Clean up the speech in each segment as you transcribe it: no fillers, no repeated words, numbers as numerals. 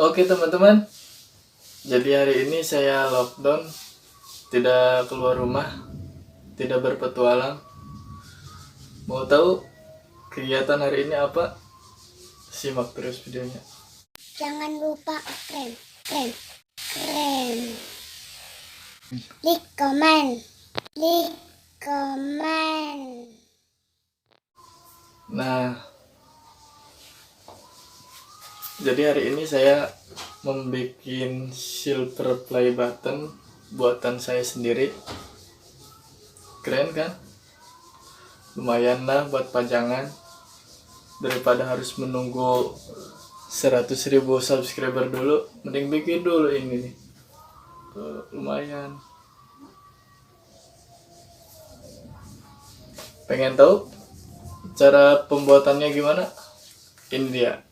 Oke teman-teman, jadi hari ini saya lockdown, tidak keluar rumah, tidak berpetualang. Mau tahu kegiatan hari ini apa? Simak terus videonya. Jangan lupa like, comment. Nah, jadi hari ini saya membuat silver play button buatan saya sendiri. Keren kan? Lumayan lah buat pajangan, daripada harus menunggu 100.000 subscriber dulu, mending bikin dulu ini nih. Tuh, lumayan. Pengen tahu cara pembuatannya gimana? Ini dia.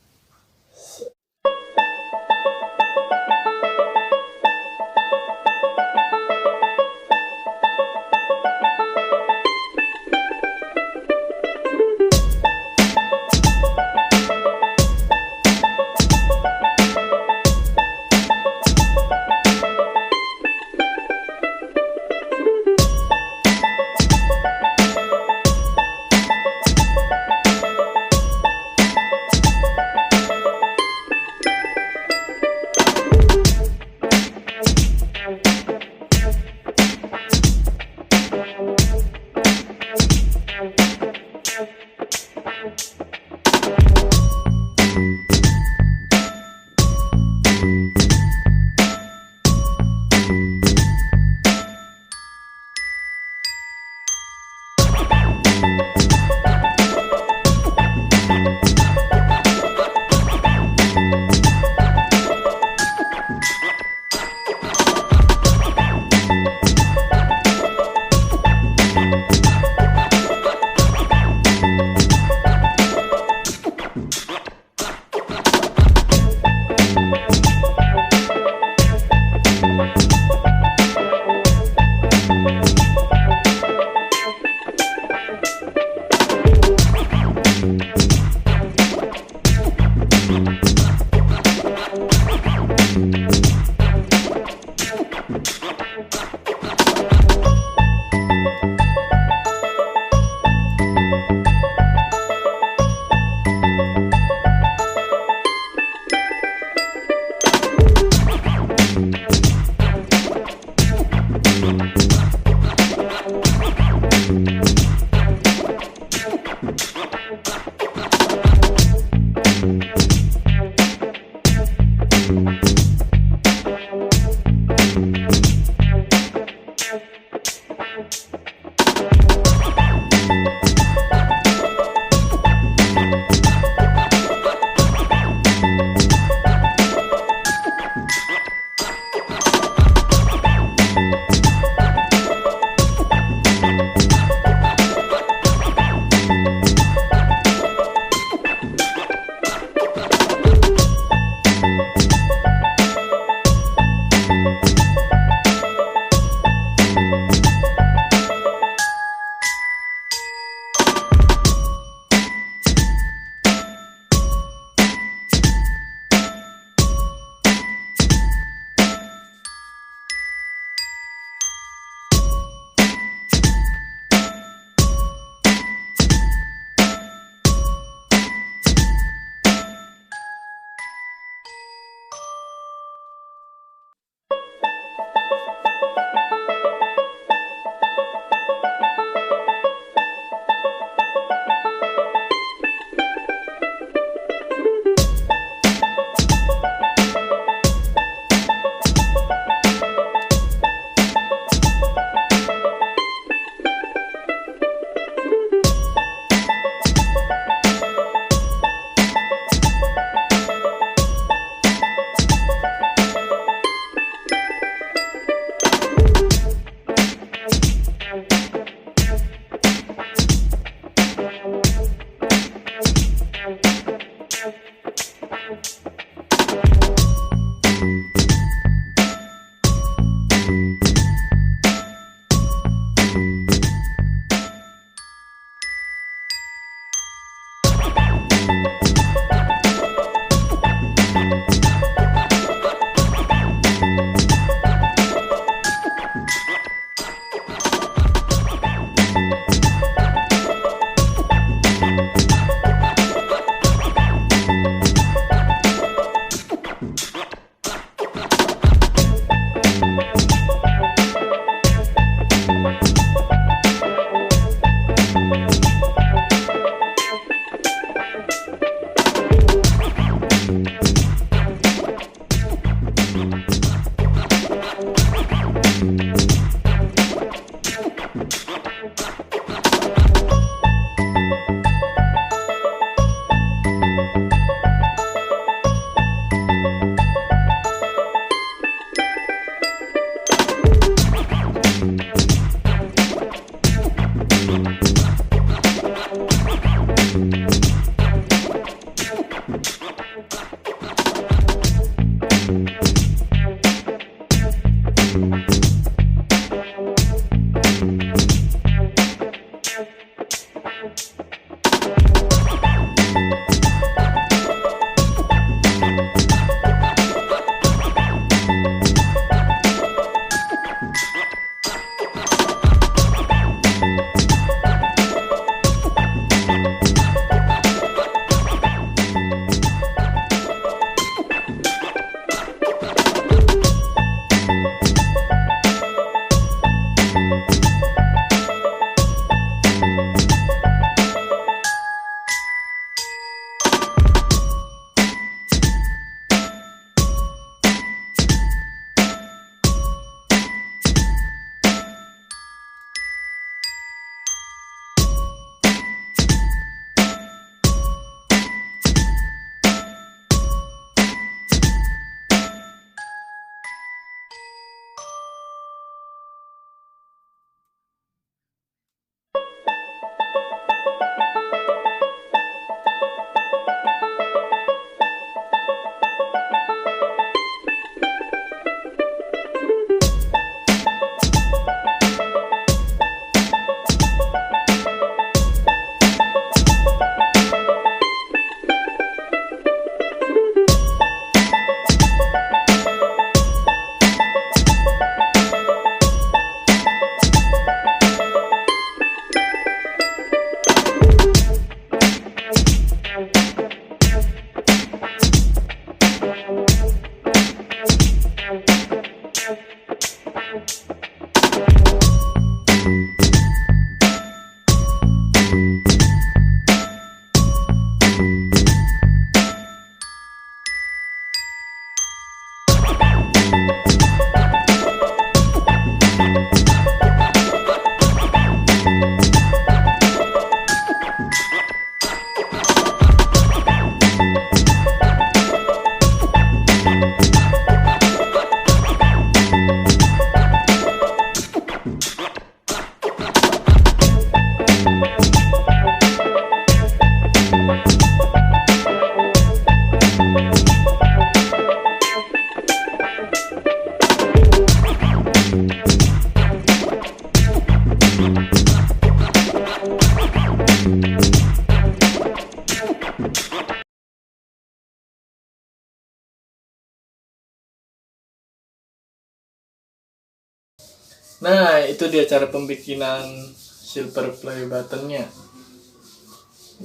Nah, itu dia cara pembikinan silver play buttonnya.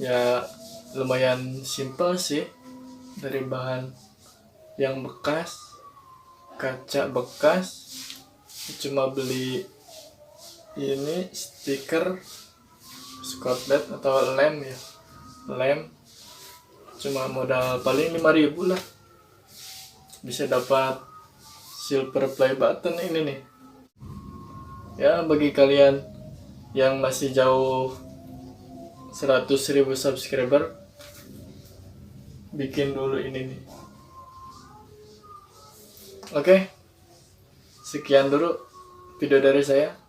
Ya lumayan simple sih, dari bahan yang bekas, kaca bekas, cuma beli ini stiker Scotland atau lem ya, lem, cuma modal paling 5.000 lah, bisa dapat silver play button ini nih. Ya bagi kalian yang masih jauh 100.000 subscriber, bikin dulu ini nih. Oke, sekian dulu video dari saya.